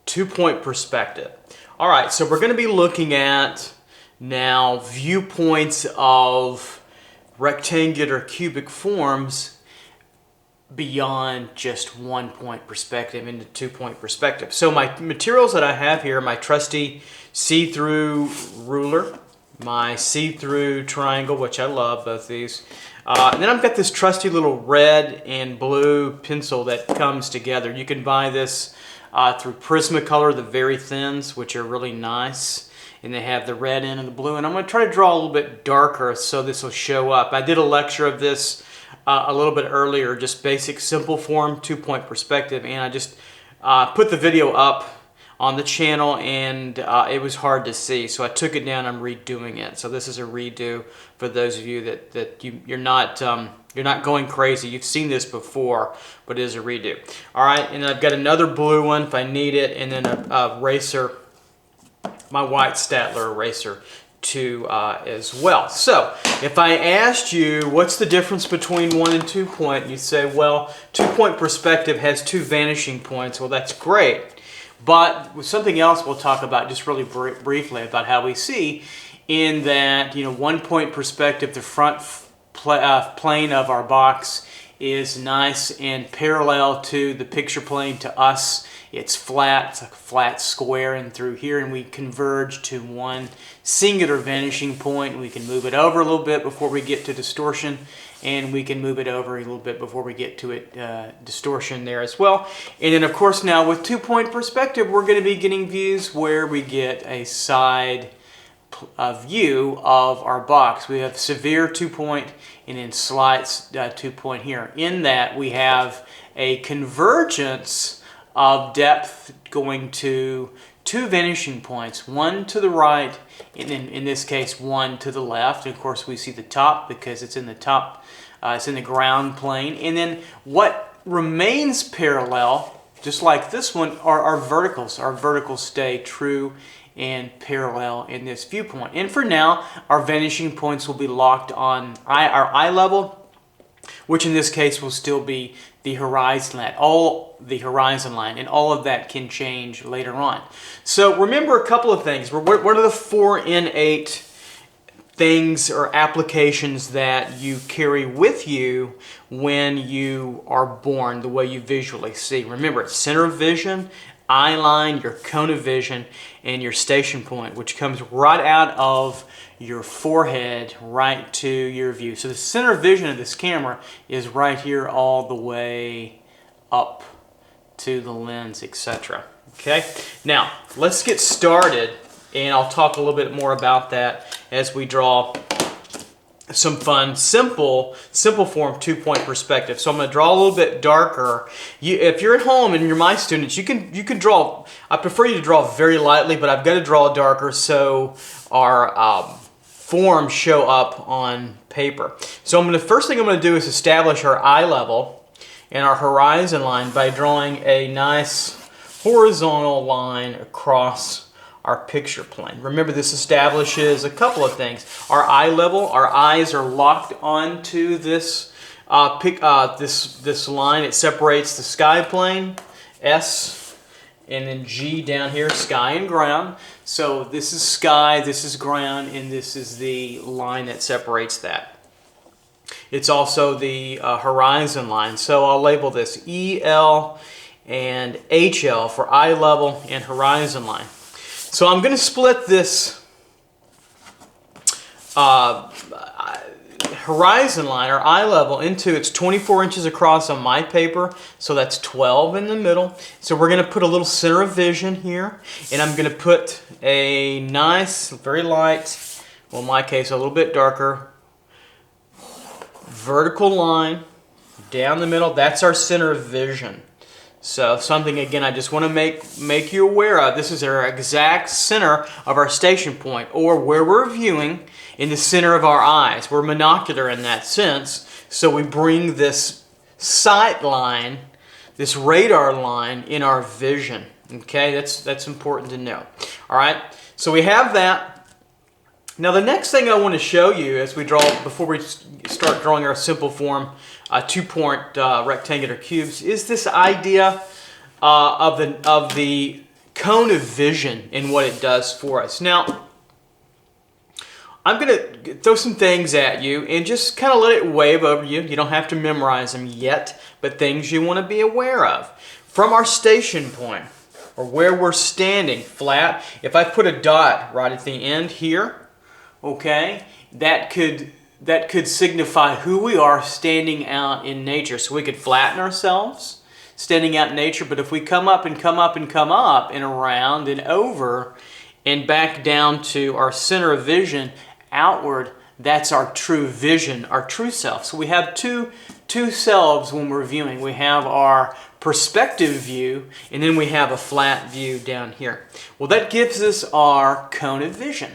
2-point perspective. All right, so we're going to be looking at now viewpoints of rectangular cubic forms beyond just 1-point perspective into 2-point perspective. So my materials that I have here, my trusty see-through ruler, my see-through triangle, which I love, both these. And then I've got this trusty little red and blue pencil that comes together. You can buy this through Prismacolor, the very thins, which are really nice. And they have the red in and the blue. And I'm going to try to draw a little bit darker so this will show up. I did a lecture of this a little bit earlier, just basic simple form, 2-point perspective. And I just put the video up on the channel, and it was hard to see, so I took it down. I'm redoing it. So this is a redo for those of you that you're not going crazy. You've seen this before, but it is a redo. All right, and I've got another blue one if I need it, and then a eraser, my white Statler eraser too as well. So if I asked you what's the difference between 1 and 2-point, you'd say, well, 2-point perspective has 2 vanishing points. Well, that's great. But with something else we'll talk about just really briefly about how we see in that, 1-point perspective, the front plane of our box is nice and parallel to the picture plane to us. It's flat, it's like a flat square in through here, and we converge to one singular vanishing point. We can move it over a little bit before we get to distortion, and we can move it over a little bit before we get to distortion there as well. And then of course now with 2-point perspective, we're going to be getting views where we get a side view of our box. We have severe 2-point and then slight 2-point here. In that we have a convergence of depth going to 2 vanishing points, one to the right, and then in this case one to the left. And of course we see the top because it's in the top, it's in the ground plane. And then what remains parallel, just like this one, are our verticals. Our verticals stay true and parallel in this viewpoint. And for now, our vanishing points will be locked on our eye level, which in this case will still be the horizon line, and all of that can change later on. So remember a couple of things. What are the 4 innate things or applications that you carry with you when you are born, the way you visually see? Remember, it's center of vision, eye line, your cone of vision, and your station point, which comes right out of your forehead right to your view. So the center of vision of this camera is right here all the way up to the lens, etc. Okay, now let's get started, and I'll talk a little bit more about that as we draw some fun, simple form 2-point perspective. So I'm going to draw a little bit darker. If you're at home and you're my students, you can draw. I prefer you to draw very lightly, but I've got to draw darker so our forms show up on paper. So first thing I'm going to do is establish our eye level and our horizon line by drawing a nice horizontal line across our picture plane. Remember, this establishes a couple of things. Our eye level, our eyes are locked onto this this line. It separates the sky plane, S, and then G down here, sky and ground. So this is sky, this is ground, and this is the line that separates that. It's also the horizon line. So I'll label this EL and HL for eye level and horizon line. So I'm going to split this horizon line, or eye level, into, it's 24 inches across on my paper, so that's 12 in the middle. So we're going to put a little center of vision here, and I'm going to put a nice, very light, well in my case a little bit darker, vertical line down the middle. That's our center of vision. So something, again, I just want to make you aware of. This is our exact center of our station point, or where we're viewing in the center of our eyes. We're monocular in that sense, so we bring this sight line, this radar line, in our vision. Okay, that's important to know. All right, so we have that. Now the next thing I want to show you as we draw, before we start drawing our simple form 2-point rectangular cubes, is this idea of the cone of vision and what it does for us. Now, I'm going to throw some things at you and just kind of let it wave over you. You don't have to memorize them yet, but things you want to be aware of. From our station point, or where we're standing, flat, if I put a dot right at the end here, okay, that could signify who we are standing out in nature. So we could flatten ourselves, standing out in nature, but if we come up and come up and come up and around and over and back down to our center of vision, outward, that's our true vision, our true self. So we have two selves when we're viewing. We have our perspective view, and then we have a flat view down here. Well, that gives us our cone of vision.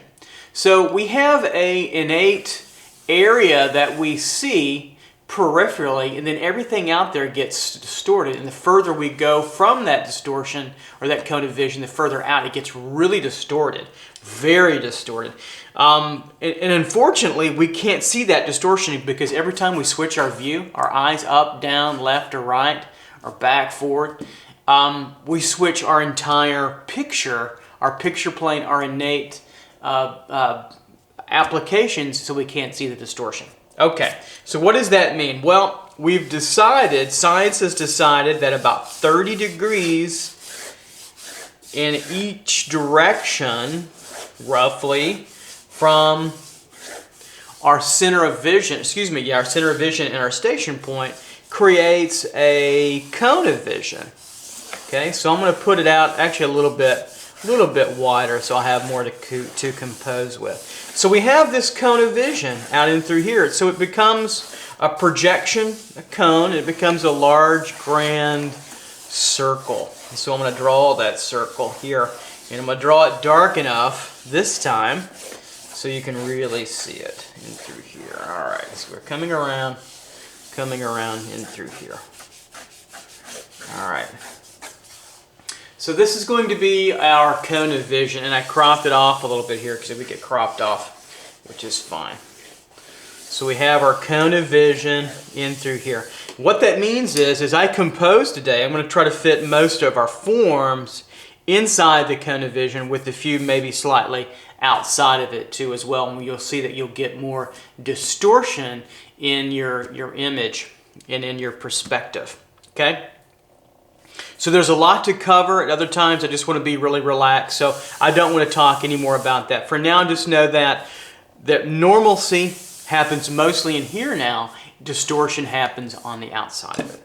So we have an innate area that we see peripherally, and then everything out there gets distorted. And the further we go from that distortion or that cone of vision, the further out it gets really distorted, very distorted. And unfortunately, we can't see that distortion because every time we switch our view, our eyes up, down, left, or right, or back, forward, we switch our entire picture, our picture plane, our innate applications, so we can't see the distortion. Okay, so what does that mean? Well, we've decided, science has decided that about 30 degrees in each direction, roughly, from our center of vision, our center of vision and our station point creates a cone of vision. Okay, so I'm going to put it out actually a little bit wider so I have more to compose with. So we have this cone of vision out in through here. So it becomes a projection, a cone, and it becomes a large, grand circle. And so I'm going to draw that circle here. And I'm going to draw it dark enough this time so you can really see it in through here. All right, so we're coming around in through here. All right. So this is going to be our cone of vision, and I cropped it off a little bit here because it would get cropped off, which is fine. So we have our cone of vision in through here. What that means is, as I compose today, I'm going to try to fit most of our forms inside the cone of vision with a few maybe slightly outside of it too as well. And you'll see that you'll get more distortion in your image and in your perspective. Okay? So there's a lot to cover. At other times I just want to be really relaxed. So I don't want to talk any more about that. For now, just know that normalcy happens mostly in here now. Distortion happens on the outside of it.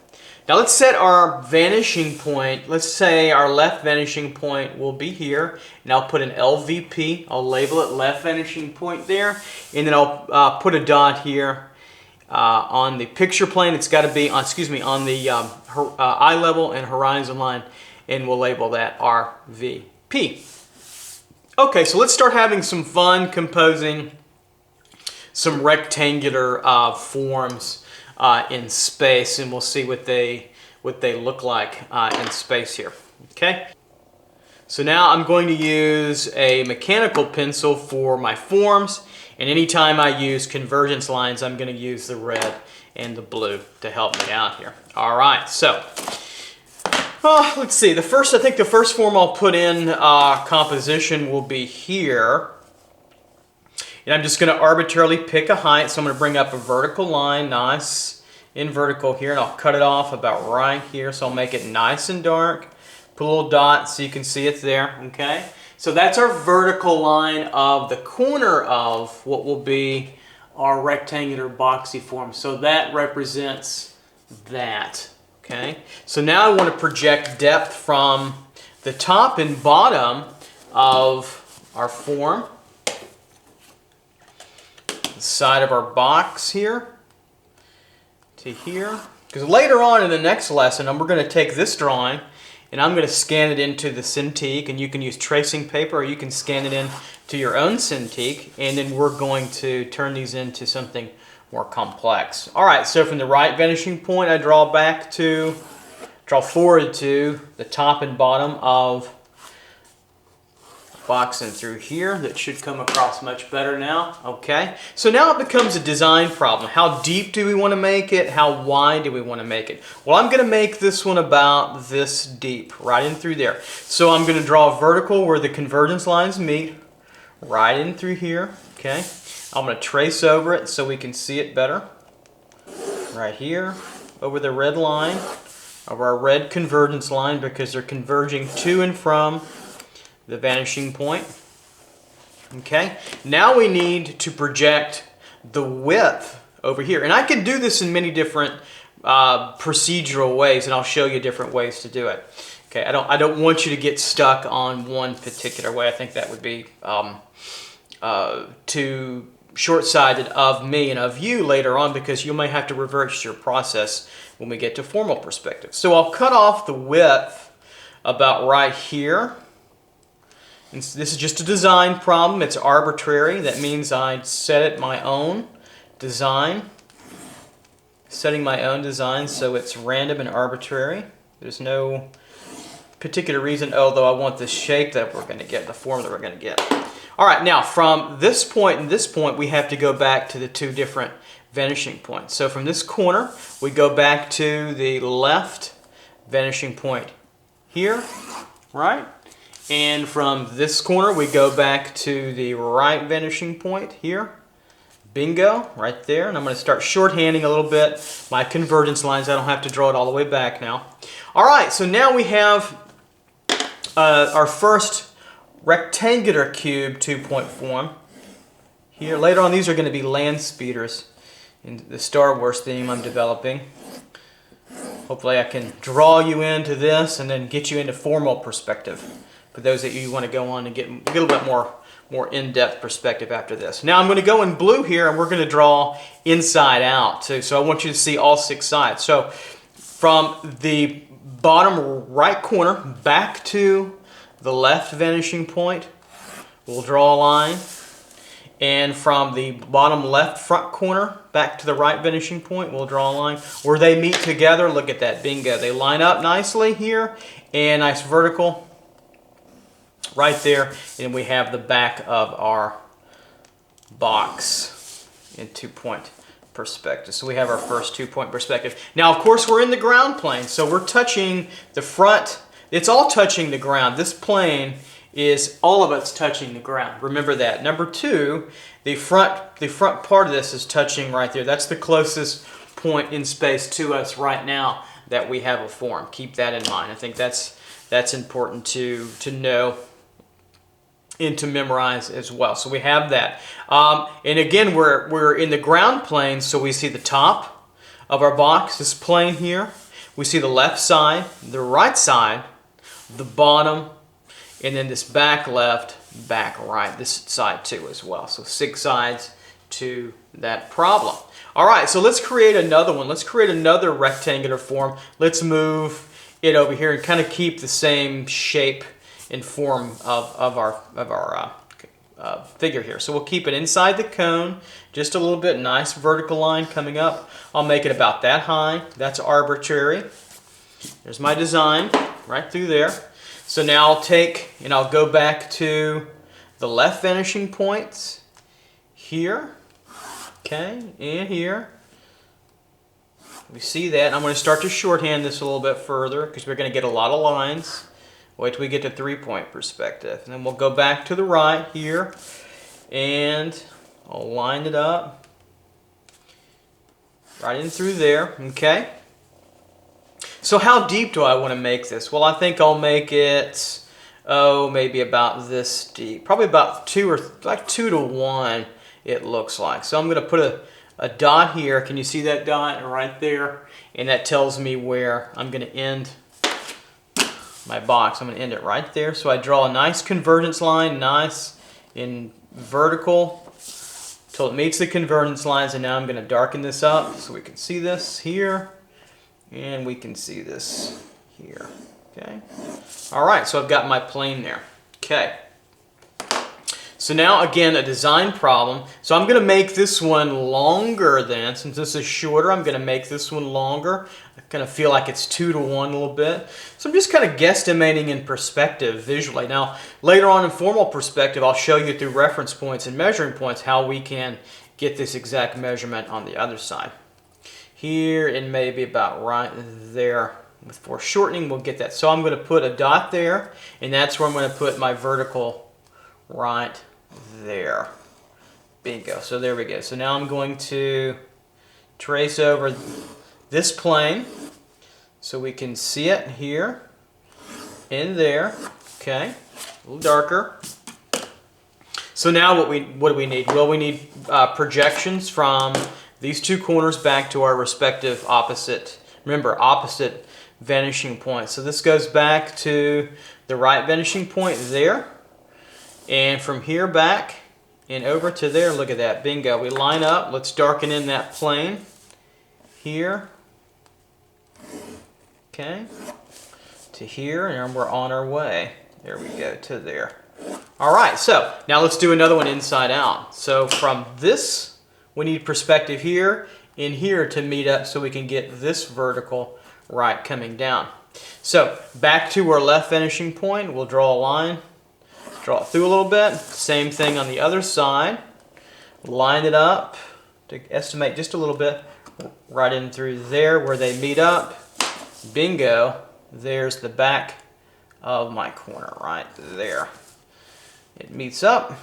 Now let's set our vanishing point. Let's say our left vanishing point will be here. And I'll put an LVP. I'll label it left vanishing point there. And then I'll put a dot here. On the picture plane, it's got to be on, on the eye level and horizon line, and we'll label that RVP. Okay, so let's start having some fun composing some rectangular forms in space, and we'll see what they look like in space here. Okay. So now I'm going to use a mechanical pencil for my forms, and anytime I use convergence lines, I'm going to use the red and the blue to help me out here. All right, so let's see. I think the first form I'll put in composition will be here. And I'm just going to arbitrarily pick a height, so I'm going to bring up a vertical line, nice and vertical here, and I'll cut it off about right here, so I'll make it nice and dark. Put a little dot so you can see it there, okay? So that's our vertical line of the corner of what will be our rectangular boxy form. So that represents that, okay? So now I want to project depth from the top and bottom of our form, the side of our box here to here. Because later on in the next lesson, we're going to take this drawing and I'm going to scan it into the Cintiq, and you can use tracing paper or you can scan it in to your own Cintiq, and then we're going to turn these into something more complex. All right, so from the right vanishing point, I draw forward to the top and bottom of box in through here. That should come across much better now. Okay, so now it becomes a design problem. How deep do we want to make it? How wide do we want to make it? Well, I'm going to make this one about this deep, right in through there. So I'm going to draw a vertical where the convergence lines meet, right in through here. Okay, I'm going to trace over it so we can see it better. Right here, over the red line of our red convergence line, because they're converging to and from the vanishing point. Okay, now we need to project the width over here. And I can do this in many different procedural ways, and I'll show you different ways to do it. Okay, I don't want you to get stuck on one particular way. I think that would be too short-sighted of me and of you later on, because you may have to reverse your process when we get to formal perspective. So I'll cut off the width about right here. And this is just a design problem. It's arbitrary. That means I set it my own design. Setting my own design, so it's random and arbitrary. There's no particular reason, although I want the shape that we're going to get, the form that we're going to get. All right, now from this point and this point, we have to go back to the two different vanishing points. So from this corner, we go back to the left vanishing point here, right? And from this corner, we go back to the right vanishing point here. Bingo, right there. And I'm going to start shorthanding a little bit my convergence lines. I don't have to draw it all the way back now. All right, so now we have our first rectangular cube two-point form here. Later on, these are going to be land speeders in the Star Wars theme I'm developing. Hopefully I can draw you into this and then get you into formal perspective for those that you want to go on and get a little bit more in-depth perspective after this. Now I'm going to go in blue here, and we're going to draw inside out too. So I want you to see all six sides. So from the bottom right corner back to the left vanishing point, we'll draw a line. And from the bottom left front corner back to the right vanishing point, we'll draw a line. Where they meet together, look at that, bingo. They line up nicely here, and nice vertical right there. And we have the back of our box in two-point perspective. So we have our first two-point perspective. Now, of course, we're in the ground plane, so we're touching the front. It's all touching the ground. This plane is all of it's touching the ground. Remember that. Number two, the front part of this is touching right there. That's the closest point in space to us right now that we have a form. Keep that in mind. I think that's important to know and to memorize as well. So we have that. And again, we're in the ground plane, so we see the top of our box, this plane here. We see the left side, the right side, the bottom, and then this back left, back right, this side too as well. So six sides to that problem. All right, so let's create another one. Let's create another rectangular form. Let's move it over here and kind of keep the same shape and form of our figure here. So we'll keep it inside the cone, just a little bit, nice vertical line coming up. I'll make it about that high. That's arbitrary. There's my design right through there. So now I'll take and I'll go back to the left vanishing points here, okay, and here. We see that. I'm going to start to shorthand this a little bit further because we're going to get a lot of lines. Wait till we get to three-point perspective. And then we'll go back to the right here, and I'll line it up right in through there, okay? So how deep do I want to make this? Well, I think I'll make it, maybe about this deep. Probably about 2 to 1, it looks like. So I'm going to put a dot here. Can you see that dot right there? And that tells me where I'm going to end my box. I'm going to end it right there. So I draw a nice convergence line, nice in vertical, till it meets the convergence lines. And now I'm going to darken this up so we can see this here. And we can see this here, okay? All right, so I've got my plane there, okay? So now again, a design problem. So I'm going to make this one longer then. Since this is shorter, I'm going to make this one longer. I kind of feel like it's 2 to 1 a little bit. So I'm just kind of guesstimating in perspective visually. Now later on in formal perspective, I'll show you through reference points and measuring points how we can get this exact measurement on the other side. Here and maybe about right there. With foreshortening, we'll get that. So I'm going to put a dot there, and that's where I'm going to put my vertical right there. Bingo. So there we go. So now I'm going to trace over this plane so we can see it here and there. Okay, a little darker. So now what do we need? Well, we need projections from these two corners back to our respective opposite. Remember, opposite vanishing point. So this goes back to the right vanishing point there, and from here back and over to there. Look at that. Bingo. We line up. Let's darken in that plane here. Okay. To here, and we're on our way. There we go, to there. All right, so now let's do another one inside out. So from this, we need perspective here and here to meet up so we can get this vertical right coming down. So back to our left vanishing point, we'll draw a line, draw it through a little bit. Same thing on the other side. Line it up to estimate just a little bit right in through there where they meet up. Bingo, there's the back of my corner right there. It meets up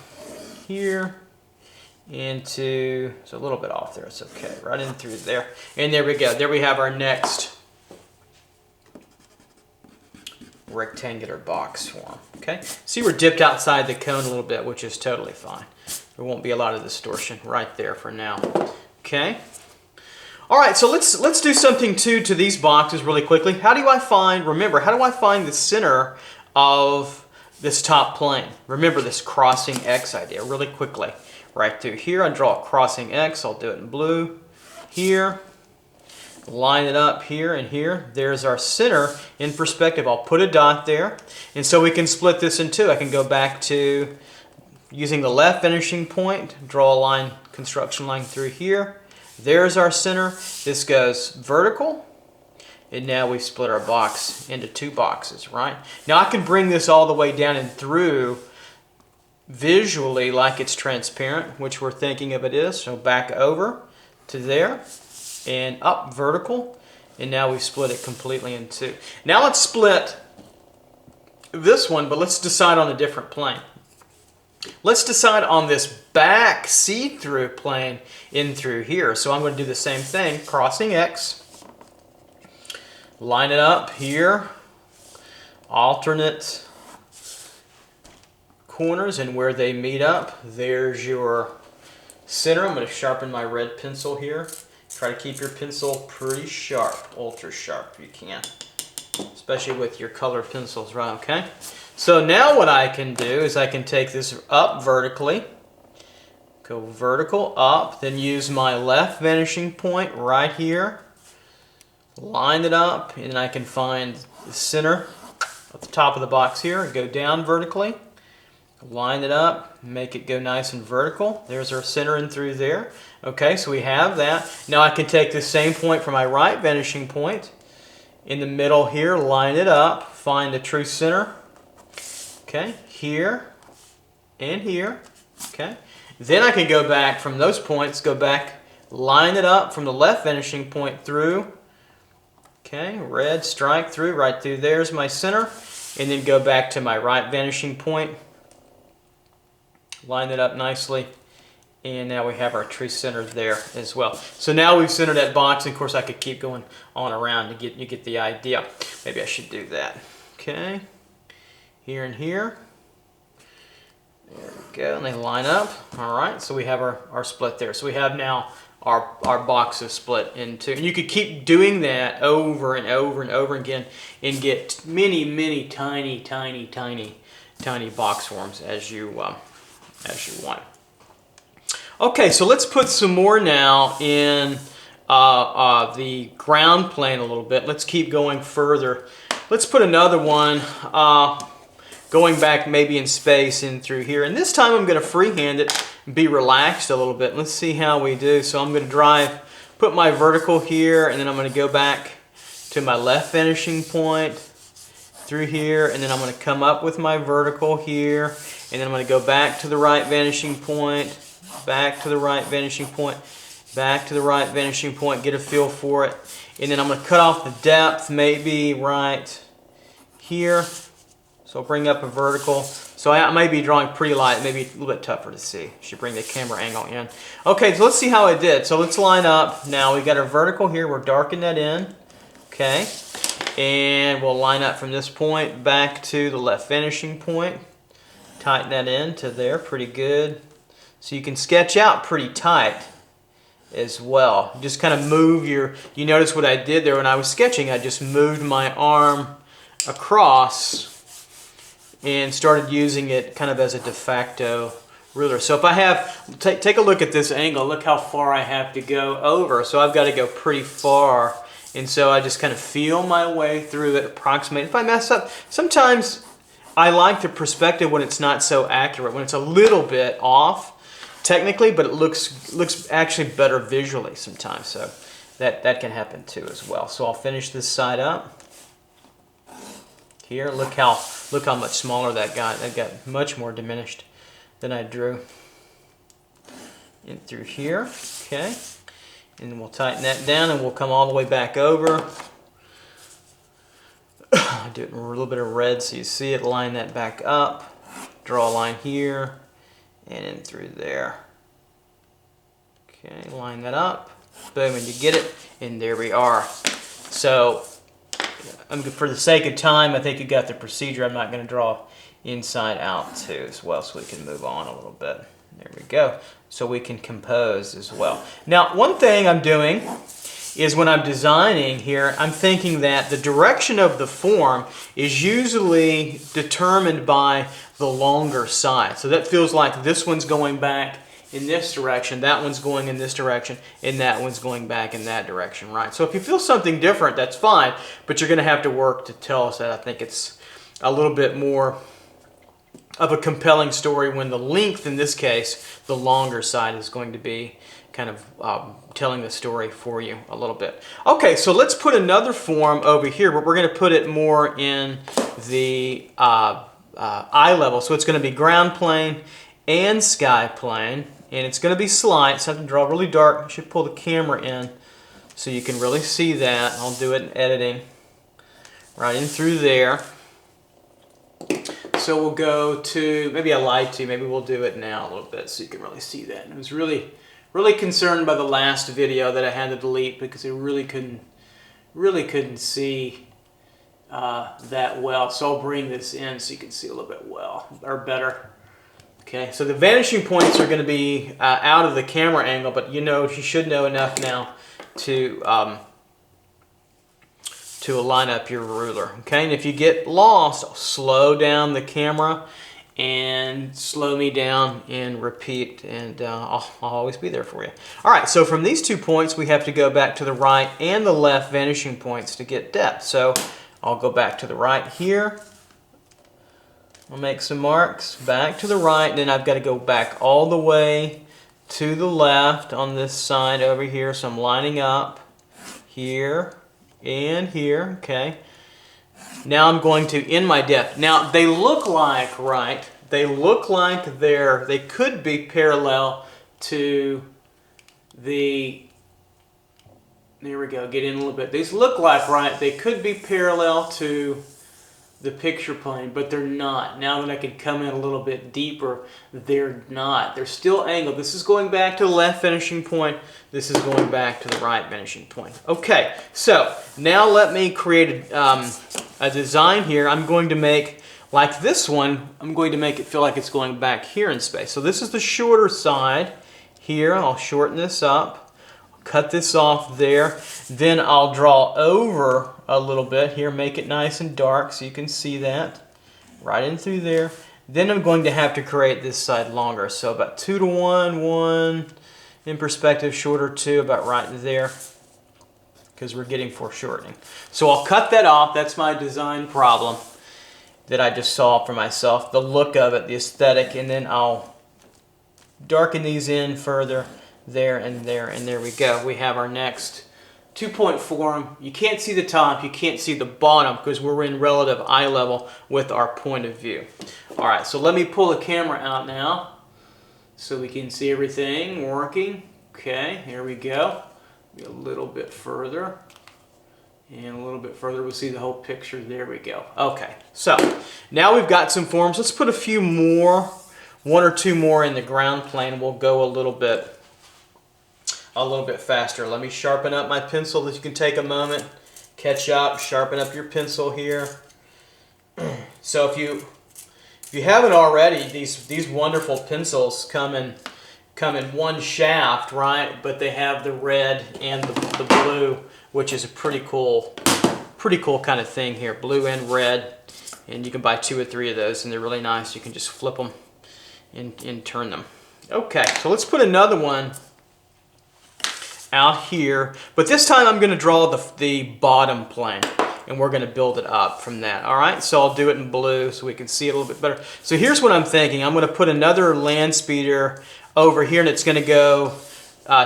here into, it's a little bit off there, it's okay, right in through there. And there we go, there we have our next rectangular box form. Okay, see, we're dipped outside the cone a little bit, which is totally fine. There won't be a lot of distortion right there for now. Okay. All right, so let's do something too to these boxes really quickly. How do I find, remember, how do I find the center of this top plane? Remember this crossing X idea really quickly. Right through here, I draw a crossing X. I'll do it in blue. Here, line it up here and here. There's our center in perspective. I'll put a dot there. And so we can split this in two. I can go back to using the left vanishing point, draw a line, construction line through here. There's our center. This goes vertical. And now we've split our box into two boxes, right? Now I can bring this all the way down and through visually like it's transparent, which we're thinking of it is. So back over to there and up vertical. And now we've split it completely in two. Now let's split this one, but let's decide on a different plane. Let's decide on this back see-through plane in through here. So I'm going to do the same thing, crossing X, line it up here, alternate corners, and where they meet up, there's your center. I'm going to sharpen my red pencil here. Try to keep your pencil pretty sharp, ultra sharp if you can, especially with your colored pencils, right? Okay. So now what I can do is I can take this up vertically, go vertical up, then use my left vanishing point right here, line it up, and I can find the center at the top of the box here, and go down vertically, line it up, make it go nice and vertical. There's our center in through there. Okay, so we have that. Now I can take the same point from my right vanishing point in the middle here, line it up, find the true center. Okay, here and here. Okay, then I can go back from those points, go back, line it up from the left vanishing point through. Okay, red strike through, right through there's my center, and then go back to my right vanishing point, line it up nicely, and now we have our true center there as well. So now we've centered that box, and of course I could keep going on around to you get the idea. Maybe I should do that. Okay. Here and here. There we go, and they line up. All right, so we have our split there. So we have now our boxes split into, and you could keep doing that over and over and over again and get many, many tiny, tiny, tiny, tiny box forms as you want. Okay, so let's put some more now in the ground plane a little bit. Let's keep going further. Let's put another one. going back maybe in space in through here. And this time I'm going to freehand it and be relaxed a little bit. Let's see how we do. So I'm going to put my vertical here, and then I'm going to go back to my left vanishing point through here, and then I'm going to come up with my vertical here, and then I'm going to go back to the right vanishing point, back to the right vanishing point, back to the right vanishing point, get a feel for it, and then I'm going to cut off the depth maybe right here. So I'll bring up a vertical. So I may be drawing pretty light, maybe a little bit tougher to see. Should bring the camera angle in. Okay, so let's see how I did. So let's line up. Now we got our vertical here. We're darkening that in. Okay, and we'll line up from this point back to the left vanishing point. Tighten that in to there, pretty good. So you can sketch out pretty tight as well. Just kind of move you notice what I did there when I was sketching. I just moved my arm across and started using it kind of as a de facto ruler. So if I have, take a look at this angle, look how far I have to go over. So I've got to go pretty far. And so I just kind of feel my way through it, approximate. If I mess up, sometimes I like the perspective when it's not so accurate, when it's a little bit off technically, but it looks actually better visually sometimes. So that can happen too as well. So I'll finish this side up. Here, look how much smaller that got. That got much more diminished than I drew. In through here, okay. And we'll tighten that down, and we'll come all the way back over. Do it in a little bit of red so you see it. Line that back up. Draw a line here and in through there. Okay, line that up. Boom, and you get it. And there we are. So for the sake of time, I think you got the procedure. I'm not going to draw inside out too as well, so we can move on a little bit. There we go. So we can compose as well. Now, one thing I'm doing is when I'm designing here, I'm thinking that the direction of the form is usually determined by the longer side. So that feels like this one's going back in this direction, that one's going in this direction, and that one's going back in that direction, right? So if you feel something different, that's fine, but you're going to have to work to tell us that. I think it's a little bit more of a compelling story when the length, in this case, the longer side is going to be kind of telling the story for you a little bit. Okay, so let's put another form over here, but we're going to put it more in the eye level. So it's going to be ground plane and sky plane, and it's going to be slight, so I have to draw really dark. I should pull the camera in so you can really see that. I'll do it in editing. Right in through there. So we'll go to, maybe I lied to you, maybe we'll do it now a little bit so you can really see that. And I was really concerned by the last video that I had to delete because I really couldn't see that well. So I'll bring this in so you can see a little bit better. Okay, so the vanishing points are going to be out of the camera angle, but you should know enough now to line up your ruler. Okay, and if you get lost, slow down the camera and slow me down and repeat, and I'll always be there for you. All right, so from these 2 points, we have to go back to the right and the left vanishing points to get depth. So I'll go back to the right here. I'll make some marks back to the right, and then I've got to go back all the way to the left on this side over here. So I'm lining up here and here, okay. Now I'm going to in my depth. Now they look like, right, they could be parallel to the, there we go, get in a little bit. These look like, right, they could be parallel to the picture plane, but they're not. Now that I can come in a little bit deeper, they're not. They're still angled. This is going back to the left finishing point. This is going back to the right finishing point. Okay, so now let me create a design here. I'm going to make, like this one, I'm going to make it feel like it's going back here in space. So this is the shorter side here. I'll shorten this up. Cut this off there. Then I'll draw over a little bit here, make it nice and dark so you can see that right in through there. Then I'm going to have to create this side longer, so about 2 to 1, 1 in perspective, shorter 2, about right there, because we're getting foreshortening. So I'll cut that off. That's my design problem. that I just saw for myself, the look of it, the aesthetic, and then I'll darken these in further there, and there we go. We have our next 2-point form. You can't see the top, you can't see the bottom because we're in relative eye level with our point of view. All right, so let me pull the camera out now so we can see everything working. Okay, here we go. A little bit further. And a little bit further, we'll see the whole picture. There we go. Okay, so now we've got some forms. Let's put a few more, 1 or 2 more in the ground plane. We'll go a little bit faster. Let me sharpen up my pencil. That you can take a moment, catch up, sharpen up your pencil here. So if you haven't already, these wonderful pencils come in one shaft, right? But they have the red and the blue, which is a pretty cool kind of thing here. Blue and red, and you can buy 2 or 3 of those, and they're really nice. You can just flip them and turn them. Okay, so let's put another one out here, but this time I'm going to draw the bottom plane, and we're going to build it up from that. All right, so I'll do it in blue so we can see it a little bit better. So here's what I'm thinking. I'm going to put another land speeder over here, and it's going to go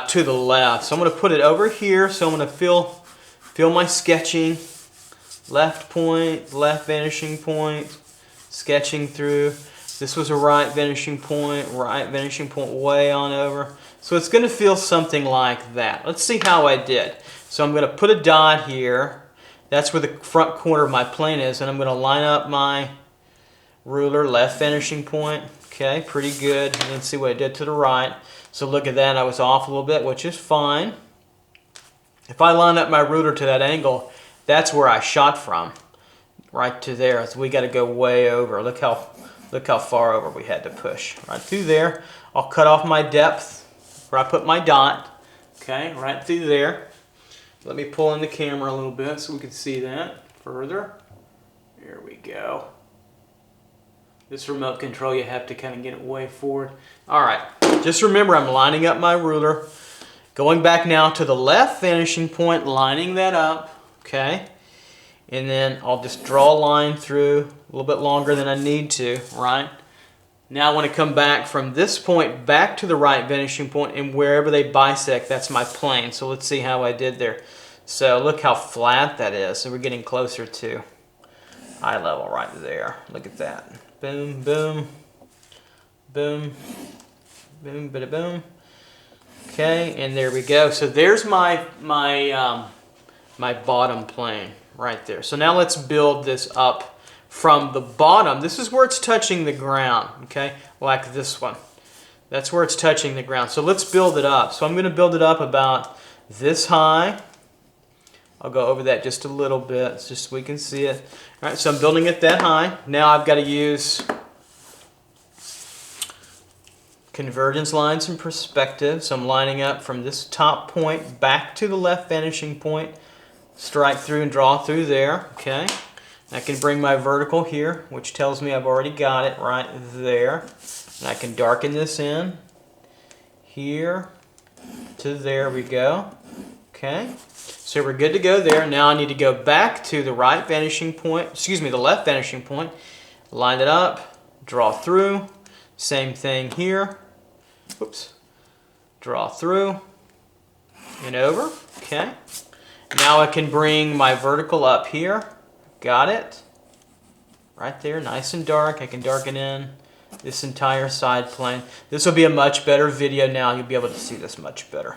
to the left. So I'm going to put it over here. So I'm going to fill my sketching. Left point, left vanishing point, sketching through. This was a right vanishing point way on over. So it's going to feel something like that. Let's see how I did. So I'm going to put a dot here. That's where the front corner of my plane is, and I'm going to line up my ruler, left vanishing point. Okay, pretty good. And then see what I did to the right. So look at that, I was off a little bit, which is fine. If I line up my ruler to that angle, that's where I shot from, right to there. So we got to go way over. Look how far over we had to push. Right through there. I'll cut off my depth where I put my dot. Okay, right through there. Let me pull in the camera a little bit so we can see that further. There we go. This remote control, you have to kind of get it way forward. All right, just remember I'm lining up my ruler. Going back now to the left vanishing point, lining that up, okay? And then I'll just draw a line through a little bit longer than I need to, right? Now I want to come back from this point back to the right vanishing point, and wherever they bisect, that's my plane. So let's see how I did there. So look how flat that is. So we're getting closer to eye level right there. Look at that. Boom, boom, boom, boom, bada boom. Okay, and there we go. So there's my bottom plane right there. So now let's build this up from the bottom. This is where it's touching the ground, okay? Like this one. That's where it's touching the ground. So let's build it up. So I'm going to build it up about this high. I'll go over that just a little bit just so we can see it. All right, so I'm building it that high. Now I've got to use convergence lines and perspective. So I'm lining up from this top point back to the left vanishing point. Strike through and draw through there, okay? I can bring my vertical here, which tells me I've already got it right there. And I can darken this in here to there we go. Okay, so we're good to go there. Now I need to go back to the right vanishing point, the left vanishing point, line it up, draw through, same thing here. Oops, draw through and over, okay. Now I can bring my vertical up here. Got it. Right there, nice and dark. I can darken in this entire side plane. This will be a much better video now. You'll be able to see this much better.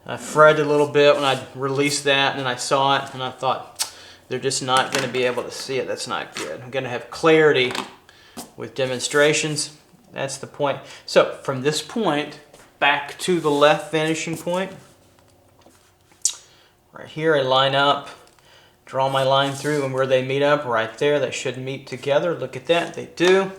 I fretted a little bit when I released that, and then I saw it, and I thought, they're just not going to be able to see it. That's not good. I'm going to have clarity with demonstrations. That's the point. So from this point back to the left vanishing point, right here I line up, draw my line through, and where they meet up, right there, they should meet together. Look at that, they do.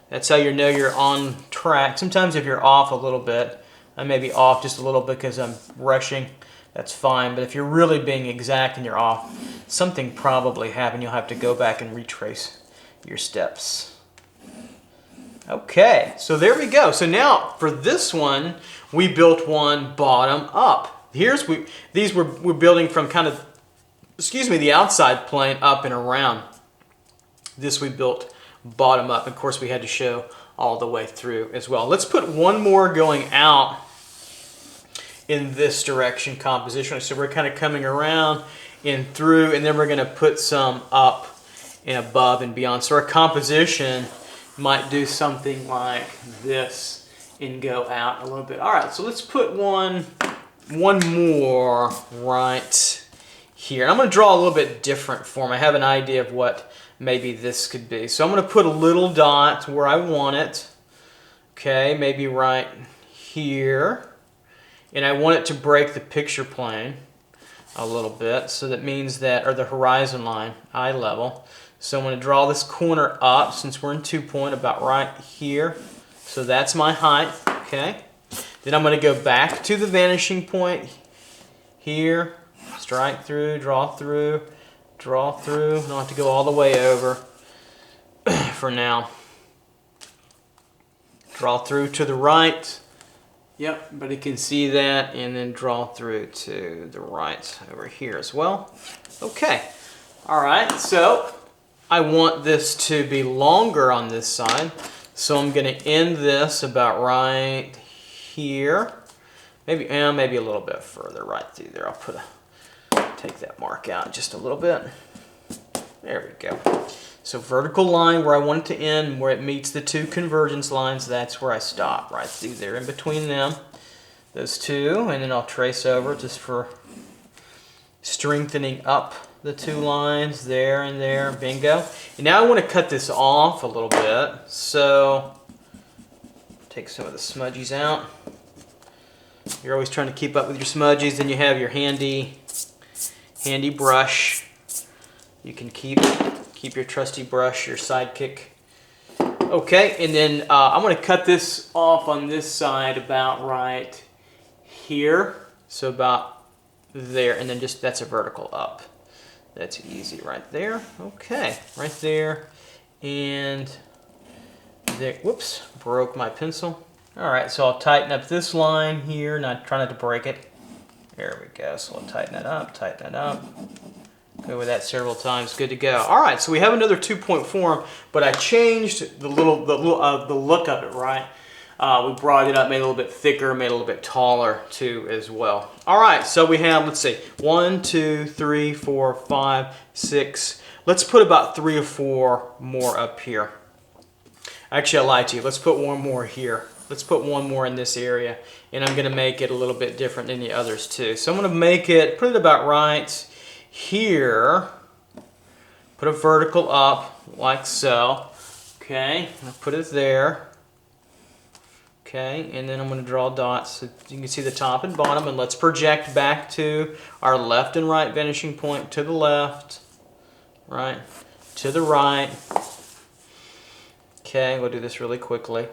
That's how you know you're on track. Sometimes if you're off a little bit, I may be off just a little because I'm rushing, that's fine. But if you're really being exact and you're off, something probably happened. You'll have to go back and retrace your steps. Okay, so there we go. So now for this one, we built one bottom up. We're building from kind of, the outside plane up and around. This we built bottom up. Of course, we had to show all the way through as well. Let's put one more going out in this direction compositionally. So we're kind of coming around and through, and then we're going to put some up and above and beyond. So our composition might do something like this and go out a little bit. All right, so let's put one more right here. I'm going to draw a little bit different form. I have an idea of what maybe this could be. So I'm going to put a little dot where I want it. Okay, maybe right here. And I want it to break the picture plane a little bit. So that means that, or the horizon line, eye level. So I'm going to draw this corner up since we're in 2-point about right here. So that's my height, okay? Then I'm going to go back to the vanishing point here, strike through, draw through, draw through. I don't have to go all the way over for now. Draw through to the right. Yep, but you can see that, and then draw through to the right over here as well. Okay, all right, so I want this to be longer on this side, so I'm going to end this about right here. Maybe a little bit further right through there. I'll take that mark out just a little bit. There we go. So vertical line where I want it to end, where it meets the two convergence lines, that's where I stop, right through there, in between them, those two, and then I'll trace over just for strengthening up the two lines, there and there, bingo. And now I want to cut this off a little bit, so take some of the smudgies out. You're always trying to keep up with your smudgies, then you have your handy brush. You can keep your trusty brush, your sidekick. Okay, and then I'm going to cut this off on this side about right here. So about there, and then just that's a vertical up. That's easy right there. Okay, right there, and there. Whoops, broke my pencil. All right, so I'll tighten up this line here, try not to break it. There we go, so I'll tighten that up, Go with that several times, good to go. All right, so we have another 2-point form, but I changed the look of it, right? We brought it up, made it a little bit thicker, made it a little bit taller too as well. All right, so we have, let's see, 1, 2, 3, 4, 5, 6. Let's put about 3 or 4 more up here. Actually, I lied to you. Let's put one more here. Let's put one more in this area, and I'm going to make it a little bit different than the others too. So I'm going to put it about right here. Put a vertical up like so. Okay, I'll put it there. Okay, and then I'm going to draw dots so you can see the top and bottom, and let's project back to our left and right vanishing point. To the left, right, to the right. Okay, we'll do this really quickly.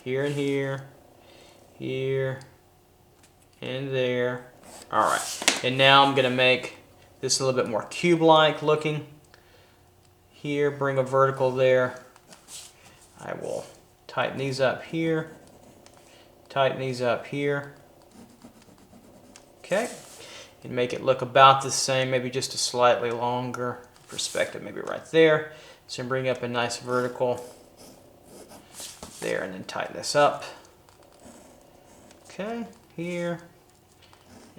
Here and here, here, and there. All right, and now I'm going to make this a little bit more cube-like looking. Here, bring a vertical there. I will tighten these up here, tighten these up here. Okay, and make it look about the same, maybe just a slightly longer perspective, maybe right there. So bring up a nice vertical there, and then tighten this up. Okay, here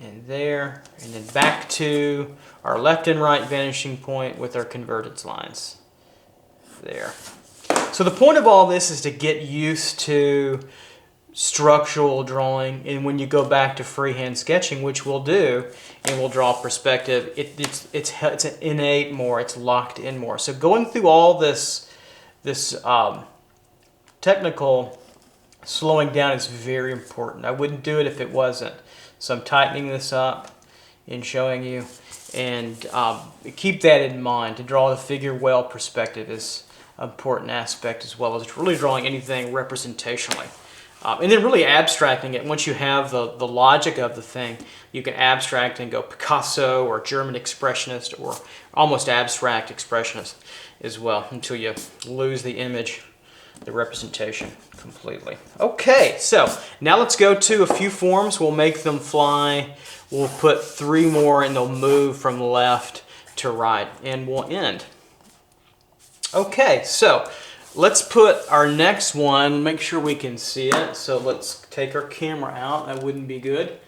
and there, and then back to our left and right vanishing point with our convergence lines. There. So the point of all this is to get used to structural drawing, and when you go back to freehand sketching, which we'll do, and we'll draw perspective, it's an innate more, it's locked in more. So going through all this technical slowing down is very important. I wouldn't do it if it wasn't. So I'm tightening this up and showing you, and keep that in mind. To draw the figure well, perspective is an important aspect, as well as really drawing anything representationally. And then really abstracting it. Once you have the logic of the thing, you can abstract and go Picasso or German expressionist or almost abstract expressionist as well, until you lose the image, the representation completely. Okay, so now let's go to a few forms. We'll make them fly. We'll put 3 more, and they'll move from left to right, and we'll end. Okay, so let's put our next one, make sure we can see it. So let's take our camera out. That wouldn't be good.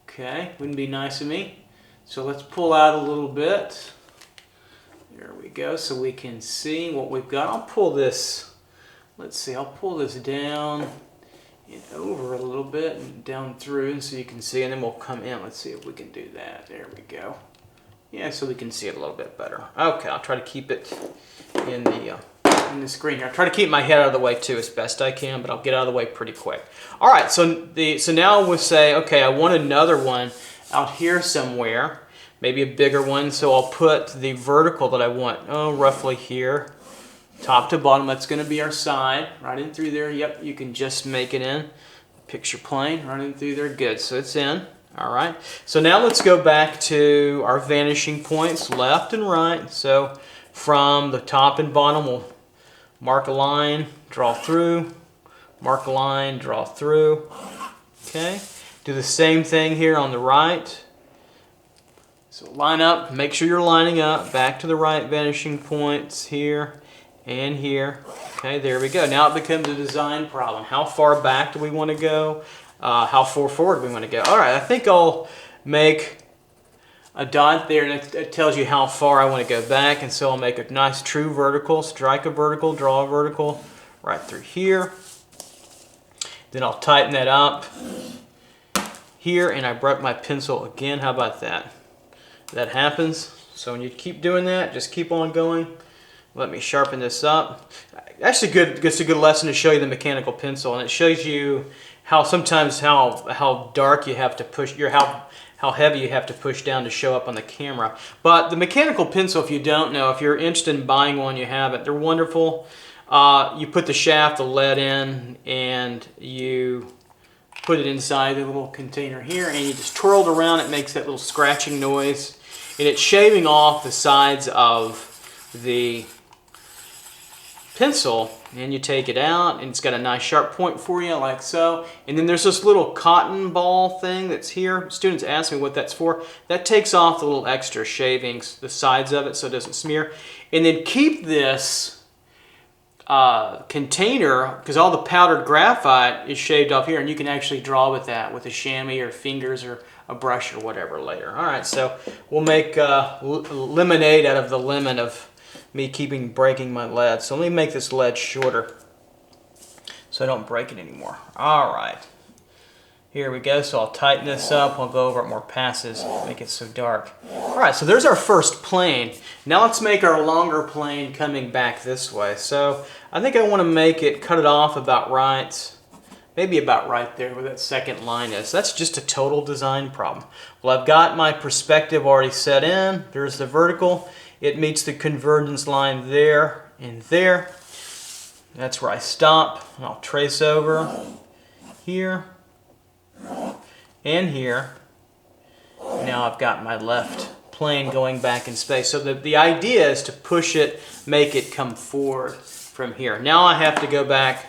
Okay, wouldn't be nice of me. So let's pull out a little bit. There we go, so we can see what we've got. I'll pull this, let's see, I'll pull this down and over a little bit and down through so you can see, and then we'll come in. Let's see if we can do that. There we go. Yeah, so we can see it a little bit better. Okay, I'll try to keep it in the screen here. I'll try to keep my head out of the way too as best I can, but I'll get out of the way pretty quick. All right, so now we'll say, okay, I want another one out here somewhere, maybe a bigger one, so I'll put the vertical that I want, roughly here, top to bottom. That's going to be our side, right in through there. Yep, you can just make it in. Picture plane, right in through there. Good, so it's in. All right, so now let's go back to our vanishing points, left and right. So from the top and bottom, we'll mark a line, draw through, mark a line, draw through. Okay, do the same thing here on the right. So line up, make sure you're lining up, back to the right vanishing points here and here. Okay, there we go. Now it becomes a design problem. How far back do we want to go? How far forward do we want to go? All right, I think I'll make a dot there, and it tells you how far I want to go back, and so I'll make a nice true vertical, strike a vertical, draw a vertical right through here. Then I'll tighten that up here, and I broke my pencil again. How about that? That happens. So when you keep doing that, just keep on going. Let me sharpen this up. Actually, it's a good lesson to show you the mechanical pencil, and it shows you how sometimes how dark you have to push, how heavy you have to push down to show up on the camera. But the mechanical pencil, if you don't know, if you're interested in buying one, you have it. They're wonderful. You put the shaft of lead in, and you put it inside the little container here, and you just twirl it around. It makes that little scratching noise, and it's shaving off the sides of the pencil, and you take it out, and it's got a nice sharp point for you, like so. And then there's this little cotton ball thing that's here. Students ask me what that's for. That takes off the little extra shavings, the sides of it, so it doesn't smear. And then keep this container, because all the powdered graphite is shaved off here, and you can actually draw with that with a chamois or fingers or a brush or whatever later. All right, so we'll make lemonade out of the lemon of me breaking my lead. So let me make this lead shorter so I don't break it anymore. All right, here we go. So I'll tighten this up. I'll go over it more passes, make it so dark. All right, so there's our first plane. Now let's make our longer plane coming back this way. So I think I want to make it, cut it off about right, maybe about right there where that second line is. That's just a total design problem. Well, I've got my perspective already set in. There's the vertical. It meets the convergence line there and there. That's where I stop. And I'll trace over here and here. Now I've got my left plane going back in space. So the idea is to push it, make it come forward from here. Now I have to go back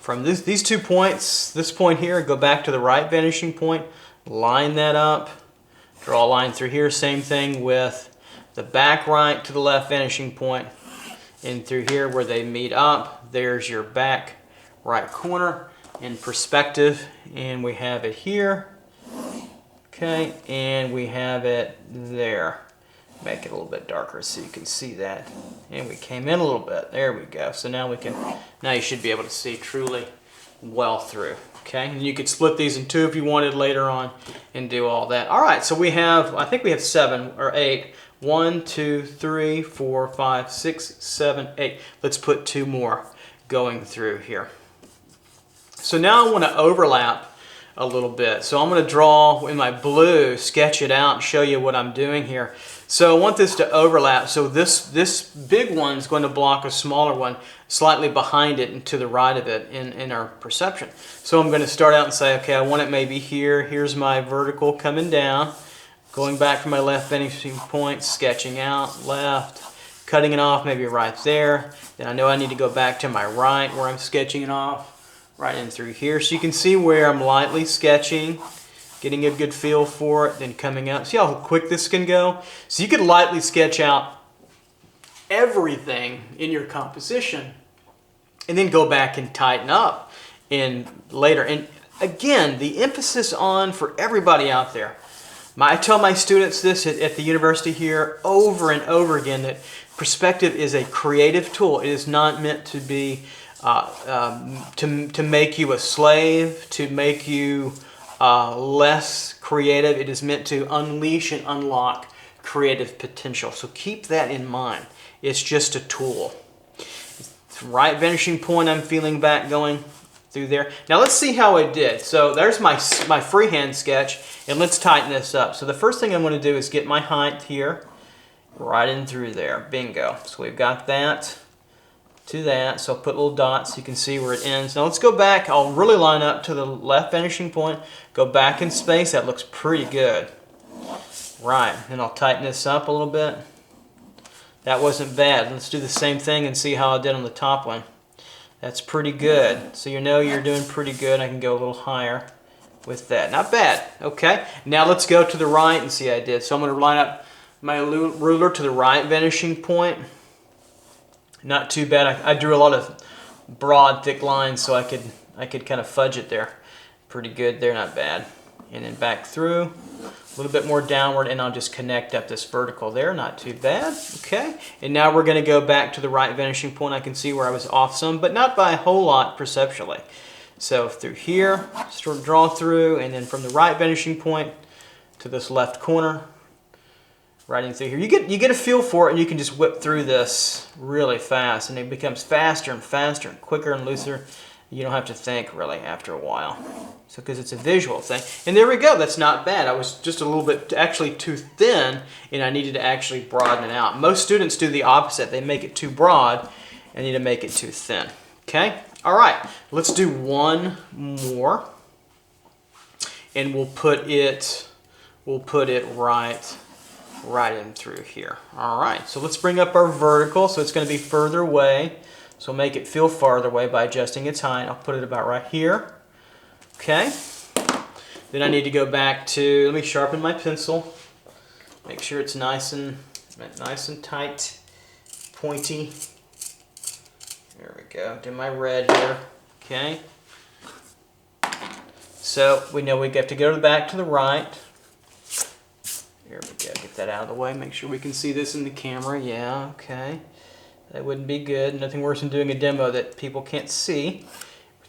from these 2 points, this point here, go back to the right vanishing point, line that up, draw a line through here. Same thing with the back right to the left vanishing point, and through here where they meet up, there's your back right corner in perspective, and we have it here. Okay, and we have it there. Make it a little bit darker so you can see that. And we came in a little bit. There we go. So now you should be able to see truly well through. Okay, and you could split these in two if you wanted later on and do all that. All right, so I think we have 7 or 8. 1, 2, 3, 4, 5, 6, 7, 8. Let's put 2 more going through here. So now I want to overlap a little bit. So I'm going to draw in my blue, sketch it out, and show you what I'm doing here. So I want this to overlap. So this big one is going to block a smaller one slightly behind it and to the right of it in our perception. So I'm going to start out and say, okay, I want it maybe here. Here's my vertical coming down, going back from my left vanishing point, sketching out left, cutting it off maybe right there. Then I know I need to go back to my right where I'm sketching it off, right in through here. So you can see where I'm lightly sketching, getting a good feel for it, then coming out. See how quick this can go? So you could lightly sketch out everything in your composition, and then go back and tighten up in later. And again, the emphasis on for everybody out there. I tell my students this at the university here over and over again, that perspective is a creative tool. It is not meant to be to make you a slave, to make you less creative. It is meant to unleash and unlock creative potential. So keep that in mind. It's just a tool. Right vanishing point I'm feeling back going through there. Now let's see how I did. So there's my freehand sketch, and let's tighten this up. So the first thing I'm going to do is get my height here, right in through there. Bingo. So we've got that to that. So I'll put little dots so you can see where it ends. Now let's go back. I'll really line up to the left vanishing point. Go back in space. That looks pretty good. Right. And I'll tighten this up a little bit. That wasn't bad. Let's do the same thing and see how I did on the top one. That's pretty good. So you know you're doing pretty good. I can go a little higher with that. Not bad. Okay. Now let's go to the right and see how I did. So I'm going to line up my ruler to the right vanishing point. Not too bad. I drew a lot of broad, thick lines so I could kind of fudge it there. Pretty good there. Not bad. And then back through. A little bit more downward, and I'll just connect up this vertical there. Not too bad. Okay. And now we're going to go back to the right vanishing point. I can see where I was off some, but not by a whole lot perceptually. So through here, sort of draw through, and then from the right vanishing point to this left corner, right in through here. You get a feel for it, and you can just whip through this really fast, and it becomes faster and faster and quicker and looser. You don't have to think really after a while. So because it's a visual thing. And there we go. That's not bad. I was just a little bit actually too thin, and I needed to actually broaden it out. Most students do the opposite. They make it too broad and need to make it too thin. Okay? All right. Let's do one more. And we'll put it right in through here. All right. So let's bring up our vertical. So it's going to be further away. So make it feel farther away by adjusting its height. I'll put it about right here. Okay. Then I need to go back to, let me sharpen my pencil. Make sure it's nice and tight, pointy. There we go. Do my red here. Okay. So we know we have to go back to the right. Here we go. Get that out of the way. Make sure we can see this in the camera. Yeah. Okay. That wouldn't be good. Nothing worse than doing a demo that people can't see.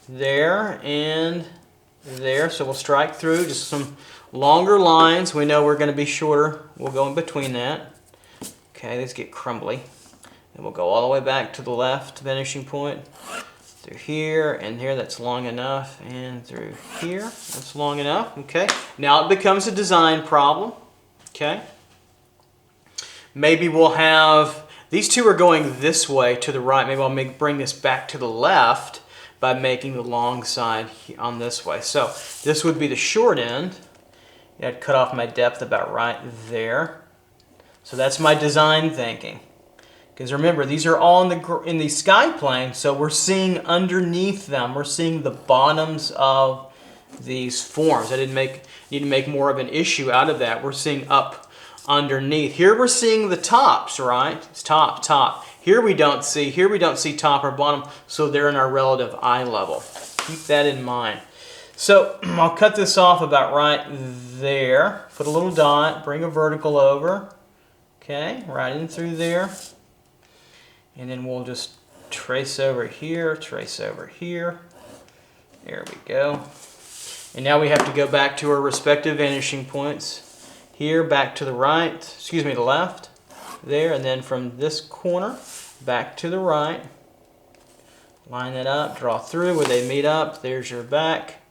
There and there. So we'll strike through just some longer lines. We know we're going to be shorter. We'll go in between that. Okay, these get crumbly. And we'll go all the way back to the left vanishing point. Through here and here. That's long enough. And through here. That's long enough. Okay. Now it becomes a design problem. Okay. Maybe we'll have... These two are going this way to the right. Maybe I'll bring this back to the left by making the long side on this way. So this would be the short end. I'd cut off my depth about right there. So that's my design thinking. Because remember, these are all in the sky plane, so we're seeing underneath them. We're seeing the bottoms of these forms. I didn't need to make more of an issue out of that. We're seeing up underneath. Here we're seeing the tops, right? It's top. Here we don't see top or bottom, so they're in our relative eye level. Keep that in mind. So I'll cut this off about right there. Put a little dot, bring a vertical over. Okay, right in through there. And then we'll just trace over here, trace over here. There we go. And now we have to go back to our respective vanishing points. Here, back to the right, excuse me, the left, there, and then from this corner, back to the right. Line that up, draw through where they meet up. There's your back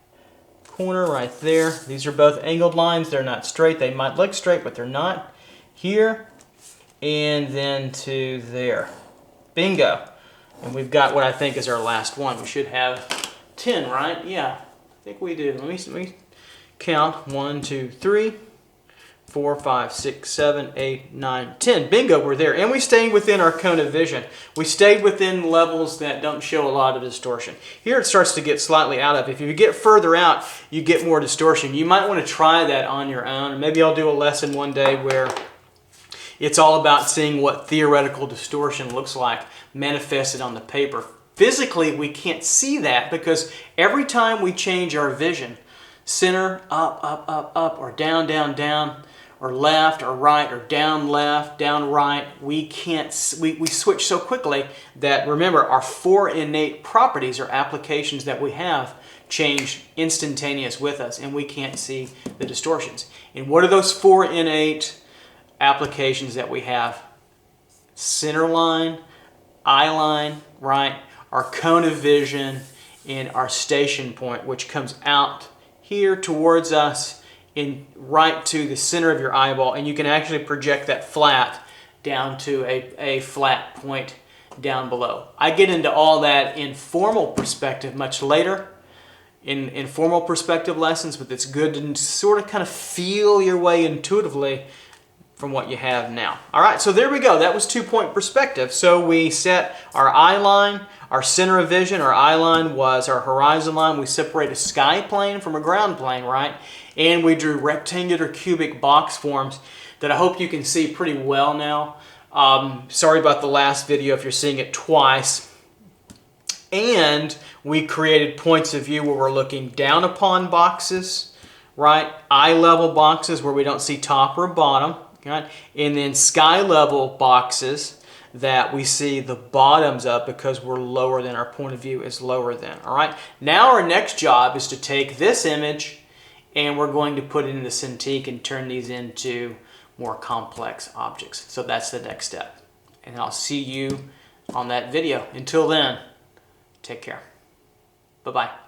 corner right there. These are both angled lines. They're not straight. They might look straight, but they're not. Here, and then to there. Bingo. And we've got what I think is our last one. We should have 10, right? Yeah, I think we do. Let me count. 1, 2, 3. 4, 5, 6, 7, 8, 9, 10. Bingo, we're there. And we stayed within our cone of vision. We stayed within levels that don't show a lot of distortion. Here it starts to get slightly out of. If you get further out, you get more distortion. You might want to try that on your own. Maybe I'll do a lesson one day where It's all about seeing what theoretical distortion looks like manifested on the paper. Physically, we can't see that because every time we change our vision, center, up, or down, or left or right, or down left, down right, we switch so quickly that, remember, our 4 innate properties or applications that we have change instantaneous with us, and we can't see the distortions. And what are those 4 innate applications that we have? Center line, eye line, right? Our cone of vision, and our station point, which comes out here towards us in right to the center of your eyeball, and you can actually project that flat down to a flat point down below. I get into all that in formal perspective much later in formal perspective lessons, but it's good to sort of kind of feel your way intuitively from what you have now. All right, so there we go. That was 2-point perspective. So we set our eye line, our center of vision. Our eye line was our horizon line. We separate a sky plane from a ground plane, right? And we drew rectangular cubic box forms that I hope you can see pretty well now. Sorry about the last video if you're seeing it twice. And we created points of view where we're looking down upon boxes, right? Eye level boxes where we don't see top or bottom, right? And then sky level boxes that we see the bottoms up because we're lower than, our point of view is lower than, all right? Now our next job is to take this image and we're going to put it in the Cintiq and turn these into more complex objects. So that's the next step. And I'll see you on that video. Until then, take care. Bye-bye.